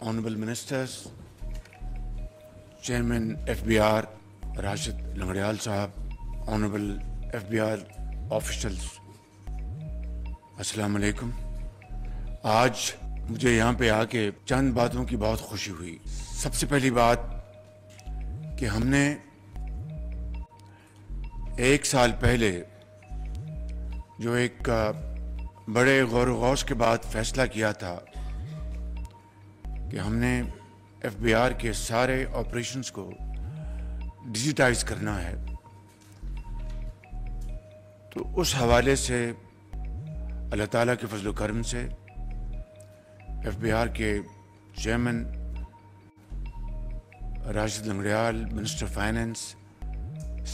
Honorable Ministers, Chairman FBR Rashid Langdiyal Sahab, Honorable FBR Officials, Assalamu alaikum. آج مجھے یہاں پہ آ کے چند باتوں کی بہت خوشی ہوئی. سب سے پہلی بات کہ ہم نے 1 سال پہلے جو ایک بڑے غور و غوص کے بعد فیصلہ کیا تھا کہ ہم نے ایف بی آر کے سارے آپریشنز کو ڈیجیٹائز کرنا ہے، تو اس حوالے سے اللہ تعالیٰ کے فضل و کرم سے ایف بی آر کے chairman Rashid Langrial, minister finance,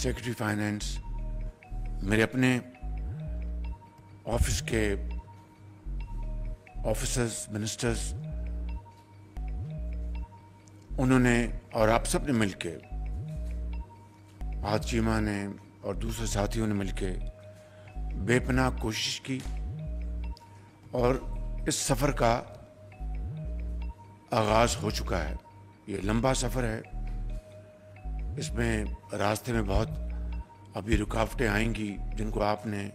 secretary finance, میرے اپنے آفس کے آفیسرز، منسٹرز، انہوں نے اور آپ سب نے مل کے، عاد چیمہ نے اور دوسرے ساتھیوں نے مل کے بے پناہ کوشش کی، اور اس سفر کا آغاز ہو چکا ہے. یہ لمبا سفر ہے، اس میں راستے میں بہت ابھی رکاوٹیں آئیں گی جن کو آپ نے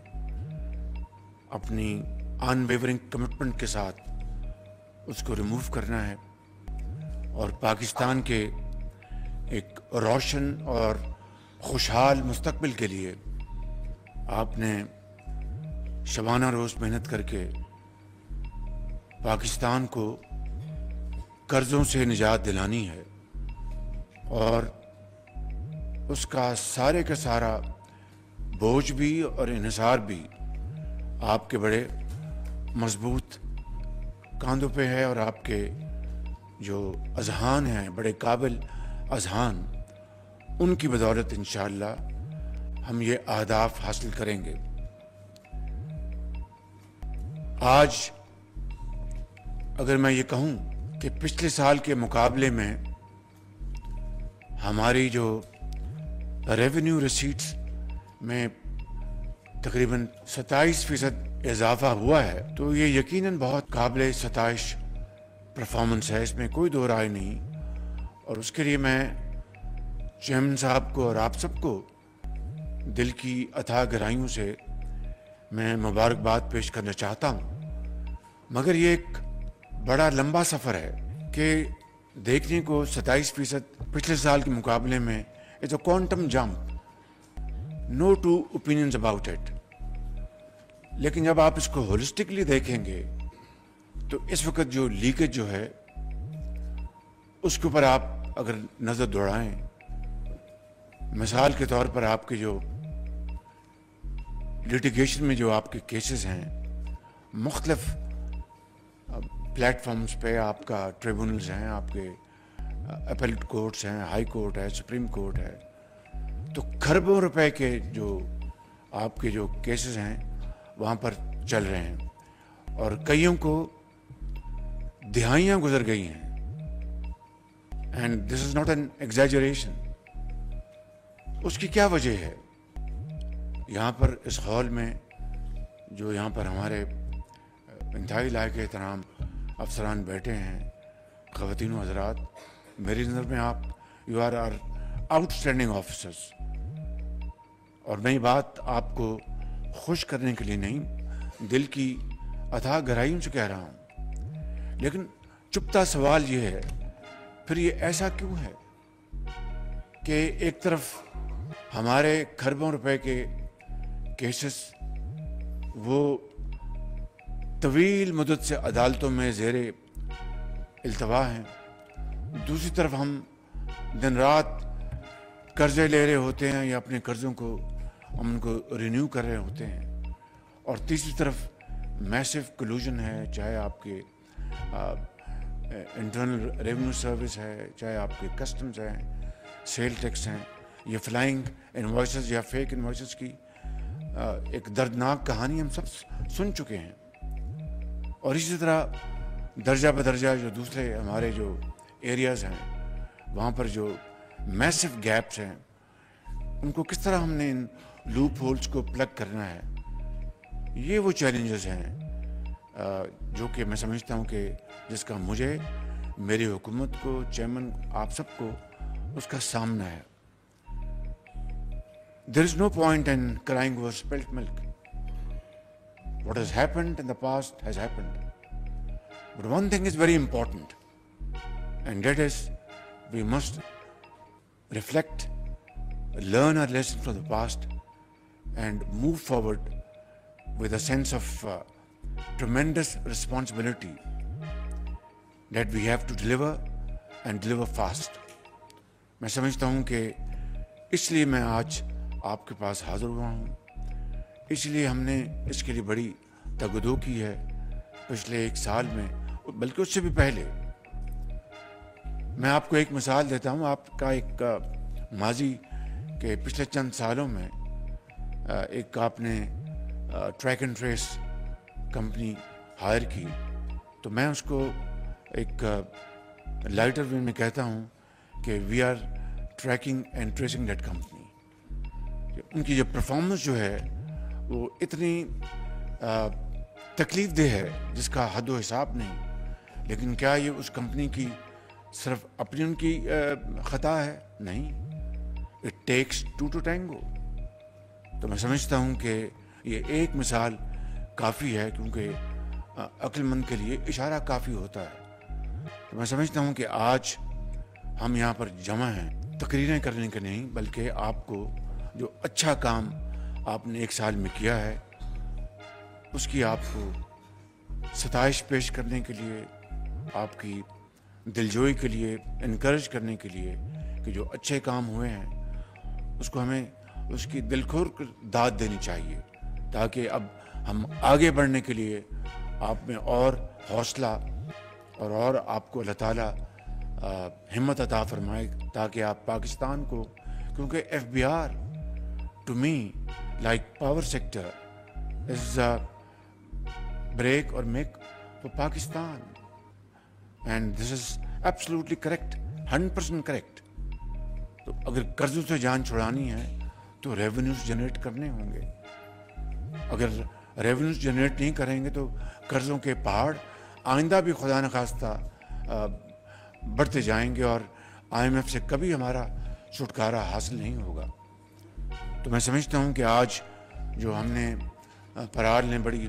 اپنی ان ویورنگ کمٹمنٹ کے ساتھ اس کو ریموو کرنا ہے، اور پاکستان کے ایک روشن اور خوشحال مستقبل کے لیے آپ نے شبانہ روز محنت کر کے پاکستان کو قرضوں سے نجات دلانی ہے، اور اس کا سارے کا سارا بوجھ بھی اور انحصار بھی آپ کے بڑے مضبوط کاندھوں پہ ہے، اور آپ کے جو اذہان ہیں، بڑے قابل اذہان، ان کی بدولت انشاءاللہ ہم یہ اہداف حاصل کریں گے. آج اگر میں یہ کہوں کہ پچھلے سال کے مقابلے میں ہماری جو ریونیو ریسیٹس میں تقریباً 27% اضافہ ہوا ہے، تو یہ یقیناً بہت قابل ستائش پرفارمنس ہے، اس میں کوئی دو رائے نہیں. اور اس کے لیے میں چیئرمین صاحب کو اور آپ سب کو دل کی اتھاہ گہرائیوں سے میں مبارکباد پیش کرنا چاہتا ہوں. مگر یہ ایک بڑا لمبا سفر ہے کہ دیکھنے کو 27% پچھلے سال کے مقابلے میں it's a quantum jump, no two opinions about it. لیکن جب آپ اس کو ہولسٹکلی دیکھیں گے تو اس وقت جو لیکیج جو ہے اس کے اوپر آپ اگر نظر دوڑائیں، مثال کے طور پر آپ کے جو لیٹیگیشن میں جو آپ کے کیسز ہیں، مختلف پلیٹ فارمز پہ آپ کا ٹریبونلز ہیں، آپ کے اپیلیٹ کورٹس ہیں، ہائی کورٹ ہے، سپریم کورٹ ہے، تو کھربوں روپے کے جو آپ کے جو کیسز ہیں وہاں پر چل رہے ہیں، اور کئیوں کو دہائیاں گزر گئی ہیں. And this is not an exaggeration. اس کی کیا وجہ ہے؟ یہاں پر اس ہال میں جو یہاں پر ہمارے انتہائی لائق احترام افسران بیٹھے ہیں، خواتین و حضرات، میری نظر میں آپ you are outstanding officers. اور میں یہ بات آپ کو خوش کرنے کے لیے نہیں، دل کی اتھاہ گہرائیوں سے کہہ رہا ہوں. لیکن چپتا سوال یہ ہے، پھر یہ ایسا کیوں ہے کہ ایک طرف ہمارے کھربوں روپے کے کیسز وہ طویل مدت سے عدالتوں میں زیر التوا ہیں، دوسری طرف ہم دن رات قرضے لے رہے ہوتے ہیں یا اپنے قرضوں کو ہم ان کو رینیو کر رہے ہوتے ہیں، اور تیسری طرف میسو کلوژن ہے، چاہے آپ کے انٹرنل ریونیو سروس ہے، چاہے آپ کے کسٹمز ہیں، سیل ٹیکس ہیں. یہ فلائنگ انوائسز یا فیک انوائسز کی ایک دردناک کہانی ہم سب سن چکے ہیں. اور اسی طرح درجہ بدرجہ جو دوسرے ہمارے جو ایریاز ہیں وہاں پر جو میسو گیپس ہیں، ان کو کس طرح ہم نے ان لوپ ہولز کو پلگ کرنا ہے. یہ وہ چیلنجز ہیں جو کہ میں سمجھتا ہوں کہ جس کا مجھے میری حکومت کو, چیئرمین آپ سب کو اس کا سامنا ہے. There is no point in crying over spilt milk. What has happened in the past has happened. But one thing is very important, and that is we must reflect, learn our lessons from the past, and move forward with a sense of tremendous responsibility that we have to deliver and deliver fast. میں سمجھتا ہوں کہ اس لیے میں آج آپ کے پاس حاضر ہوا ہوں. اس لیے ہم نے اس کے لیے بڑی تگدو کی ہے پچھلے 1 سال میں, بلکہ اس سے بھی پہلے. میں آپ کو ایک مثال دیتا ہوں. آپ کا ایک ماضی کے پچھلے چند سالوں میں ایک آپ نے track and trace company hire کی, تو میں اس کو ایک لائٹر وے میں کہتا ہوں کہ we are tracking and tracing that company. ان کی جو پرفارمنس جو ہے وہ اتنی تکلیف دہ ہے جس کا حد و حساب نہیں. لیکن کیا یہ اس کمپنی کی صرف اپنی ان کی خطا ہے؟ نہیں. It takes 2 to tango. تو میں سمجھتا ہوں کہ یہ ایک مثال کافی ہے, کیونکہ عقل مند کے لیے اشارہ کافی ہوتا ہے. تو میں سمجھتا ہوں کہ آج ہم یہاں پر جمع ہیں تقریریں کرنے کے نہیں, بلکہ آپ کو جو اچھا کام آپ نے 1 سال میں کیا ہے اس کی آپ کو ستائش پیش کرنے کے لیے, آپ کی دلجوئی کے لیے, انکریج کرنے کے لیے کہ جو اچھے کام ہوئے ہیں اس کو ہمیں اس کی دل کھول کر داد دینی چاہیے, تاکہ اب ہم آگے بڑھنے کے لیے آپ میں اور حوصلہ اور آپ کو اللہ تعالیٰ ہمت عطا فرمائے, تاکہ آپ پاکستان کو, کیونکہ FBR to me like power sector is break or make for Pakistan, and this is absolutely correct, 100% correct. تو اگر قرضوں سے جان چھڑانی ہے تو ریونیوز جنریٹ کرنے ہوں گے. اگر ریونیوز جنریٹ نہیں کریں گے تو قرضوں کے پہاڑ آئندہ بھی خدا نخواستہ بڑھتے جائیں گے, اور IMF سے کبھی ہمارا چھٹکارا حاصل نہیں ہوگا. تو میں سمجھتا ہوں کہ آج جو ہم نے فرار نے بڑی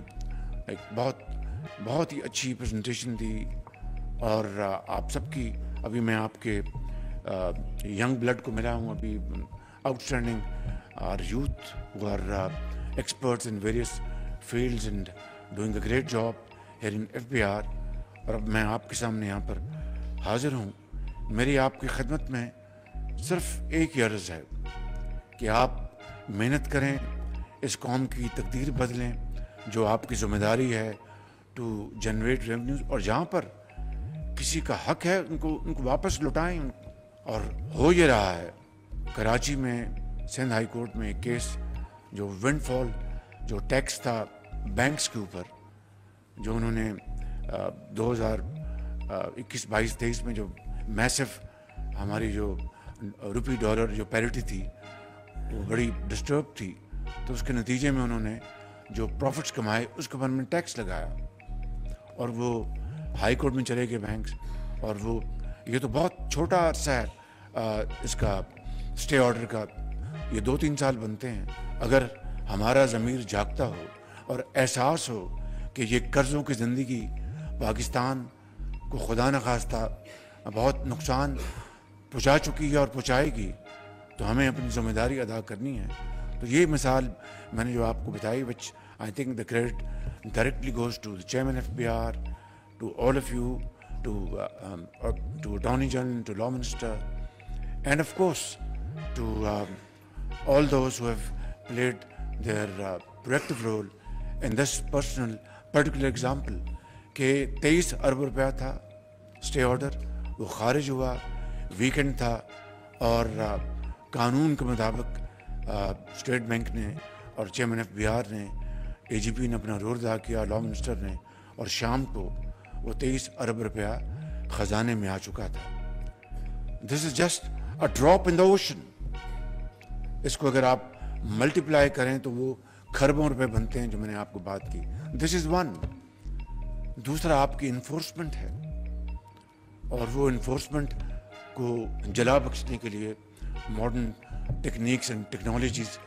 ایک بہت ہی اچھی پریزنٹیشن دی, اور آپ سب کی, ابھی میں آپ کے ینگ بلڈ کو ملا ہوں, ابھی آؤٹ اسٹینڈنگ اور youth who are experts in various fields and doing a great job here in FBR. اور اب میں آپ کے سامنے یہاں پر حاضر ہوں. میری آپ کی خدمت میں صرف ایک ہی عرض ہے کہ آپ محنت کریں, اس قوم کی تقدیر بدلیں. جو آپ کی ذمہ داری ہے ٹو جنریٹ ریونیوز, اور جہاں پر کسی کا حق ہے ان کو واپس لوٹائیں. اور ہو یہ رہا ہے. کراچی میں سندھ ہائی کورٹ میں ایک کیس, جو ونڈ فال جو ٹیکس تھا بینکس کے اوپر, جو انہوں نے 2021-22-23 میں جو میسو ہماری جو روپی ڈالر جو پیرٹی تھی وہ بڑی ڈسٹرب تھی, تو اس کے نتیجے میں انہوں نے جو پروفٹس کمائے اس کے اوپر میں ٹیکس لگایا, اور وہ ہائی کورٹ میں چلے گئے بینکس. اور وہ یہ تو بہت چھوٹا عرصہ ہے اس کا اسٹے آرڈر کا, یہ 2-3 سال بنتے ہیں. اگر ہمارا ضمیر جاگتا ہو اور احساس ہو کہ یہ قرضوں کی زندگی پاکستان کو خدا نخواستہ بہت نقصان پہنچا چکی ہے اور پہنچائے گی, تو ہمیں اپنی ذمہ داری ادا کرنی ہے. تو یہ مثال میں نے جو آپ کو بتائی, which I think the credit directly goes to the chairman of FBR, to all of you, to Attorney General, to Law Minister, and of course to all those who have played their proactive role in this particular example. کہ 23 ارب روپیہ تھا stay order, وہ خارج ہوا, weekend تھا, اور قانون کے مطابق اسٹیٹ بینک نے اور چیئرمین FBR نے, AGP نے اپنا رول ادا کیا, لا منسٹر نے, اور شام کو وہ 23 ارب روپیہ خزانے میں آ چکا تھا. This is just a drop in the ocean. اس کو اگر آپ ملٹیپلائی کریں تو وہ کھربوں روپے بنتے ہیں, جو میں نے آپ کو بات کی. This is one. دوسرا آپ کی انفورسمنٹ ہے. اور وہ انفورسمنٹ کو جلا بخشنے کے لیے ماڈرن ٹیکنیکس اینڈ ٹیکنالوجیز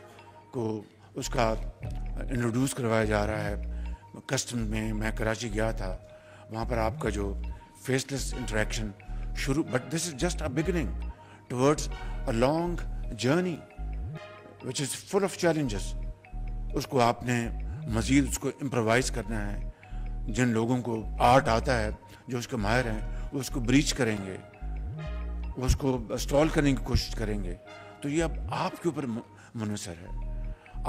کو اس کا انٹروڈیوس کروایا جا رہا ہے. کسٹم میں کراچی گیا تھا, وہاں پر آپ کا جو فیس لیس انٹریکشن شروع, but this is just a beginning towards a long journey which is full of challenges. اس کو آپ نے مزید اس کو امپروائز کرنا ہے. جن لوگوں کو آرٹ آتا ہے, جو اس کے ماہر ہیں, وہ اس کو بریچ کریں گے, وہ اس کو اسٹال کرنے کی کوشش کریں گے. تو یہ اب آپ کے اوپر منحصر ہے.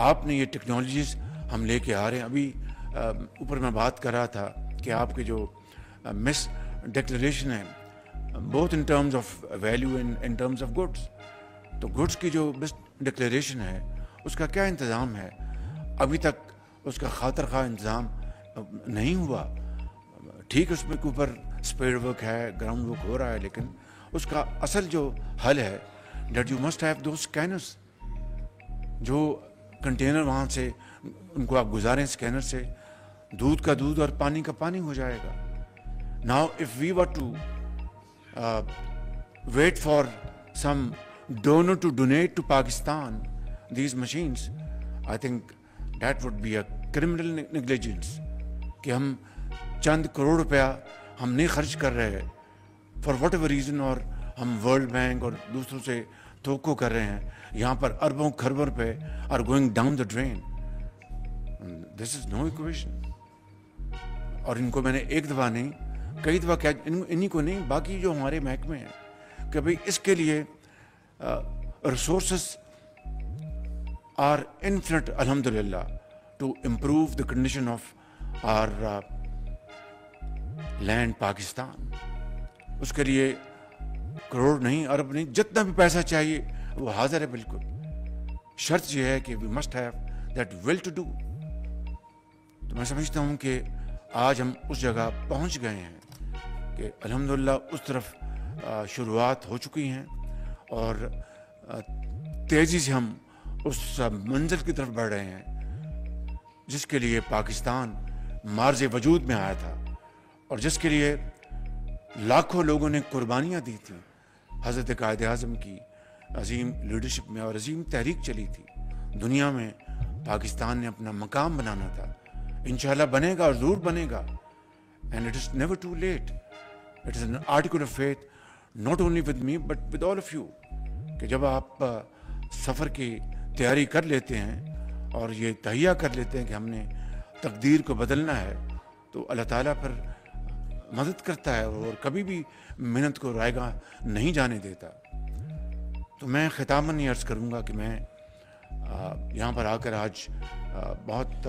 آپ نے یہ ٹیکنالوجیز ہم لے کے آ رہے ہیں. ابھی اوپر میں بات کر رہا تھا کہ آپ کے جو مس ڈکلریشن ہے both in terms of value and in terms of goods, تو گڈس کی جو مس ڈکلریشن ہے اس کا کیا انتظام ہے؟ ابھی تک اس کا خاطر خواہ انتظام نہیں ہوا. ٹھیک ہے, اس میں کے اوپر اسپیڈ ورک ہے, گراؤنڈ ورک ہو رہا ہے, لیکن اس کا اصل جو حل ہے that you must have those scanners. جو کنٹینر وہاں سے ان کو آپ گزاریں اسکینر سے, دودھ کا دودھ اور پانی کا پانی ہو جائے گا. Now if we were to wait for some donor to donate to Pakistan these machines, I think that would be a criminal negligence. کہ ہم چند کروڑ روپیہ ہم نہیں خرچ کر رہے فار واٹ ایور ریزن, اور ہم ورلڈ بینک اور دوسروں سے توقع کر رہے ہیں. یہاں پر اربوں کھربوں روپے are going down the drain. This is no equation. اور ان کو میں نے ایک دفعہ نہیں کئی دفعہ کیا, انہی کو نہیں, باقی جو ہمارے محکمے ہیں, کہ بھئی اس کے لیے ریسورسز آر انفینٹ الحمدللہ to improve the condition of our land Pakistan. اس کے لیے کروڑ نہیں, ارب نہیں, جتنا بھی پیسہ چاہیے وہ حاضر ہے بالکل. شرط یہ ہے کہ we must have that will to do. تو میں سمجھتا ہوں کہ آج ہم اس جگہ پہنچ گئے ہیں کہ الحمدللہ اس طرف شروعات ہو چکی ہیں, اور تیزی سے ہم اس منزل کی طرف بڑھ رہے ہیں جس کے لیے پاکستان مارز وجود میں آیا تھا, اور جس کے لیے لاکھوں لوگوں نے قربانیاں دی تھیں. حضرت قائد اعظم کی عظیم لیڈرشپ میں اور عظیم تحریک چلی تھی. دنیا میں پاکستان نے اپنا مقام بنانا تھا. انشاءاللہ بنے گا, اور ضرور بنے گا. And it is never too late. It is an article of faith not only with me but with all of you, کہ جب آپ سفر کی تیاری کر لیتے ہیں اور یہ تہیہ کر لیتے ہیں کہ ہم نے تقدیر کو بدلنا ہے, تو اللہ تعالیٰ پر مدد کرتا ہے اور کبھی بھی محنت کو رائے گاہ نہیں جانے دیتا. تو میں ختاماً یہ عرض کروں گا کہ میں یہاں پر آ کر آج بہت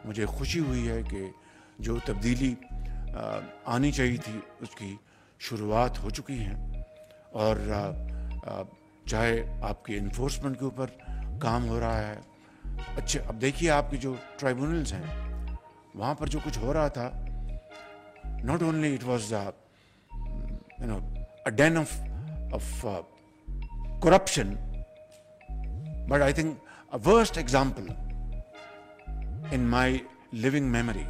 مجھے خوشی ہوئی ہے کہ جو تبدیلی آنی چاہیے تھی اس کی شروعات ہو چکی ہیں. اور چاہے آپ کے انفورسمنٹ کے اوپر کام ہو رہا ہے, اچھے, اب دیکھیے آپ کے جو ٹرائبونلز ہیں وہاں پر جو کچھ ہو رہا تھا, not only it was a den of corruption, but I think a worst example in my living memory,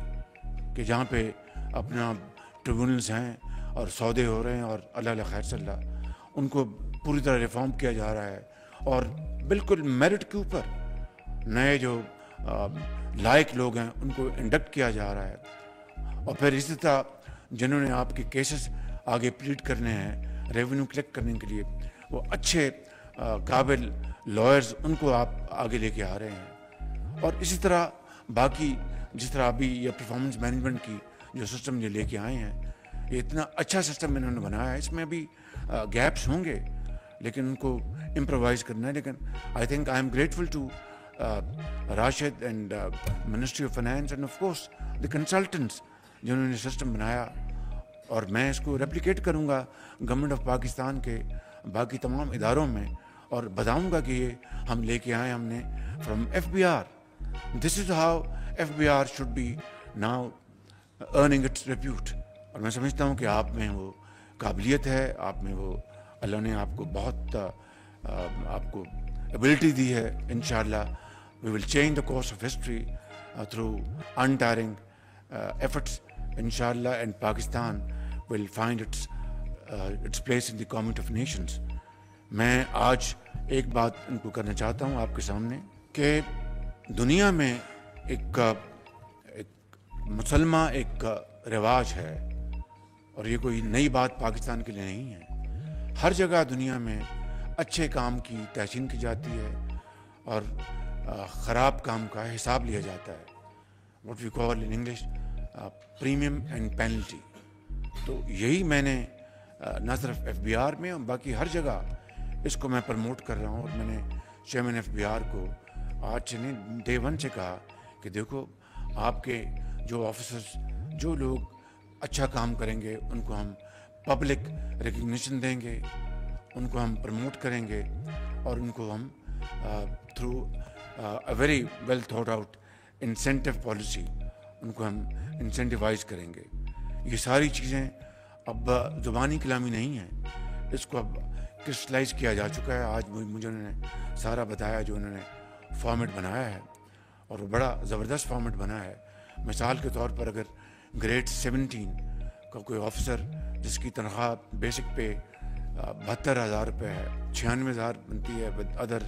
کہ جہاں پہ اپنا ٹریبونلز ہیں اور سودے ہو رہے ہیں اور اللہ اللہ خیر صلی اللہ, ان کو پوری طرح ریفارم کیا جا رہا ہے, اور بالکل میرٹ کے اوپر نئے جو لائق لوگ ہیں ان کو انڈکٹ کیا جا رہا ہے. اور پھر اسی طرح جنہوں نے آپ کے کیسز آگے پلیٹ کرنے ہیں ریونیو کلیکٹ کرنے کے لیے, وہ اچھے قابل لائرز ان کو آپ آگے لے کے آ رہے ہیں. اور اسی طرح باقی جس طرح ابھی یہ پرفارمنس مینجمنٹ کی جو سسٹم یہ لے کے آئے ہیں, یہ اتنا اچھا سسٹم انہوں نے بنایا ہے. اس میں بھی گیپس ہوں گے لیکن ان کو امپرووائز کرنا ہے. لیکن I think I am grateful to Rashid and ministry of finance and of course the consultants جنہوں نے سسٹم بنایا, اور میں اس کو ریپلیکیٹ کروں گا گورنمنٹ آف پاکستان کے باقی تمام اداروں میں, اور بتاؤں گا کہ یہ ہم لے کے آئے ہم نے from FBR. This is how FBR should be now earning its repute. اور میں سمجھتا ہوں کہ آپ میں وہ قابلیت ہے, آپ میں وہ اللہ نے آپ کو بہت آپ کو ایبلٹی دی ہے. انشاءاللہ we will change the course of history through untiring efforts, inshallah, and Pakistan will find its its place in the Commune of Nations. میں آج ایک بات ان کو کرنا چاہتا ہوں آپ کے سامنے کہ دنیا میں ایک مسلمہ ایک رواج ہے، اور یہ کوئی نئی بات پاکستان کے لیے نہیں ہے. ہر جگہ دنیا میں اچھے کام کی تحسین کی جاتی ہے اور خراب کام کا حساب لیا جاتا ہے. What we call in English premium and penalty. تو یہی میں نے نہ صرف ایف بی آر میں باقی ہر جگہ اس کو میں پروموٹ کر رہا ہوں. اور میں نے چیئرمین ایف بی آر کو آج سے نہیں ڈے ون سے کہا کہ دیکھو آپ کے جو آفیسرز جو لوگ اچھا کام کریں گے ان کو ہم پبلک ریکگنیشن دیں گے، ان کو ہم پروموٹ کریں گے، اور ان کو ہم through a very well thought out incentive policy ان کو ہم انسینٹیوائز کریں گے. یہ ساری چیزیں اب زبانی کلامی نہیں ہیں، اس کو اب کرسٹلائز کیا جا چکا ہے. آج مجھے انہوں نے سارا بتایا جو انہوں نے فارمیٹ بنایا ہے، اور وہ بڑا زبردست فارمیٹ بنا ہے. مثال کے طور پر اگر گریڈ 17 کا کوئی آفیسر جس کی تنخواہ بیسک پہ 72,000 روپے ہے، 96,000 بنتی ہے with other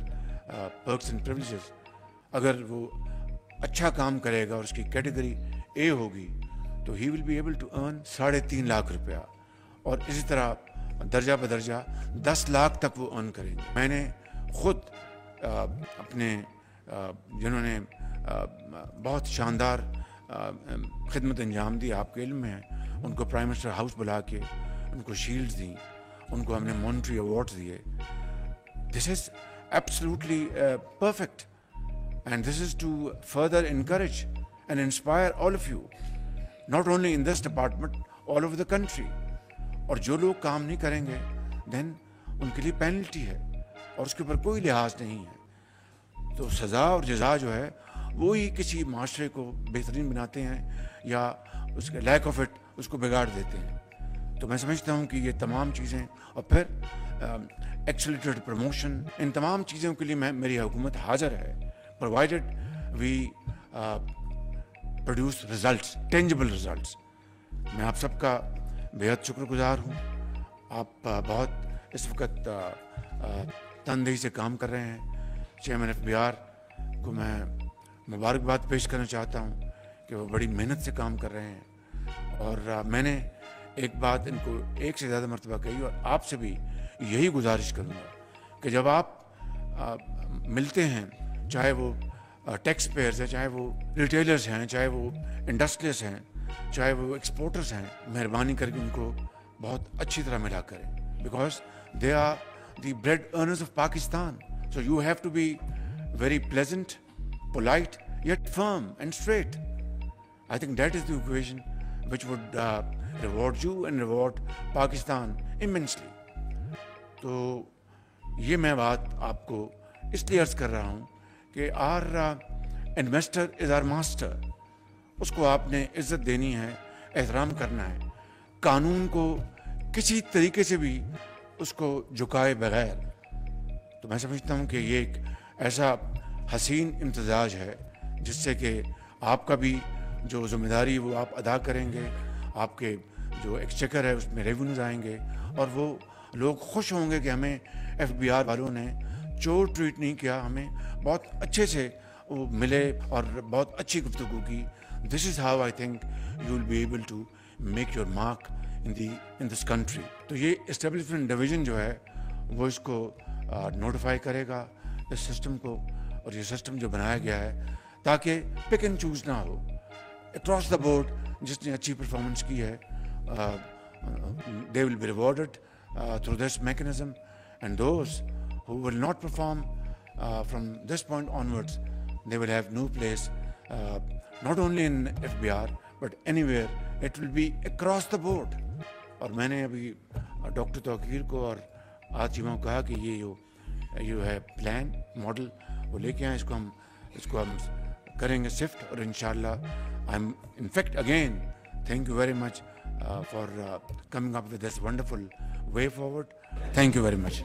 perks and privileges, اگر وہ اچھا کام کرے گا اور اس کی کیٹیگری اے ہوگی تو he will be able to earn 3.5 lakh روپیہ، اور اسی طرح درجہ بدرجہ 10 لاکھ تک وہ ارن کریں گے. میں نے خود اپنے جنہوں نے بہت شاندار خدمت انجام دی آپ کے علم میں ہے، ان کو پرائم منسٹر ہاؤس بلا کے ان کو شیلڈز دیں، ان کو ہم نے مانیٹری ایوارڈز دیے. This is absolutely perfect, and this is to further encourage and inspire all of you, not only in this department, all over the country. اور جو لوگ کام نہیں کریں گے دین ان کے لیے پینلٹی ہے، اور اس کے اوپر کوئی لحاظ نہیں ہے. تو سزا اور جزا جو ہے وہی کسی معاشرے کو بہترین بناتے ہیں یا اس کے لیک آف اٹ اس کو بگاڑ دیتے ہیں. تو میں سمجھتا ہوں کہ یہ تمام چیزیں، اور پھر ایکسیلریٹڈ پروموشن، ان تمام چیزوں کے لیے میری حکومت حاضر ہے، provided we produce results, tangible results. میں آپ سب کا بےحد شکر گزار ہوں. آپ بہت اس وقت تندہی سے کام کر رہے ہیں. چیئرمین ایف بی آر کو میں مبارکباد پیش کرنا چاہتا ہوں کہ وہ بڑی محنت سے کام کر رہے ہیں. اور میں نے ایک بات ان کو ایک سے زیادہ مرتبہ کہی، اور آپ سے بھی یہی گزارش کروں گا کہ جب آپ ملتے ہیں، چاہے وہ ٹیکس پیئرز ہیں، چاہے وہ ریٹیلرز ہیں، چاہے وہ انڈسٹریز ہیں، چاہے وہ ایکسپورٹرز ہیں، مہربانی کر کے ان کو بہت اچھی طرح ملا کریں، because they are the bread earners of Pakistan. So you have to be very pleasant, polite, yet firm and straight. I think that is the equation which would reward you and reward Pakistan immensely. تو یہ میں بات آپ کو اس لیے عرض کر رہا ہوں کہ our investor is our master. اس کو آپ نے عزت دینی ہے، احترام کرنا ہے. قانون کو کسی طریقے سے بھی اس کو جھکائے بغیر. تو میں سمجھتا ہوں کہ یہ ایک ایسا حسین امتزاج ہے جس سے کہ آپ کا بھی جو ذمہ داری وہ آپ ادا کریں گے، آپ کے جو ایکسچیکر ہے اس میں ریونیوز آئیں گے، اور وہ لوگ خوش ہوں گے کہ ہمیں ایف بی آر والوں نے چور ٹریٹ نہیں کیا، ہمیں بہت اچھے سے وہ ملے اور بہت اچھی گفتگو کی. This is how I think you will be able to make your mark in this country. تو یہ اسٹیبلشمنٹ ڈویژن جو ہے وہ اس کو نوٹیفائی کرے گا اس سسٹم کو، اور یہ سسٹم جو بنایا گیا ہے تاکہ پک اینڈ چوز نہ ہو. اکراس دا بورڈ جس نے اچھی پرفارمنس کی ہے they will be rewarded through this mechanism, and those who will not perform from this point onwards, they will have no place, not only in FBR but anywhere. It will be across the board. اور میں نے ابھی doctor توقیر کو اور آتیما کو کہا کہ یہ ہے پلان ماڈل وہ لے کے آئیں، اس کو ہم کریں گے شفٹ. اور انشاءاللہ I am in fact again thank you very much for coming up with this wonderful way forward. Thank you very much.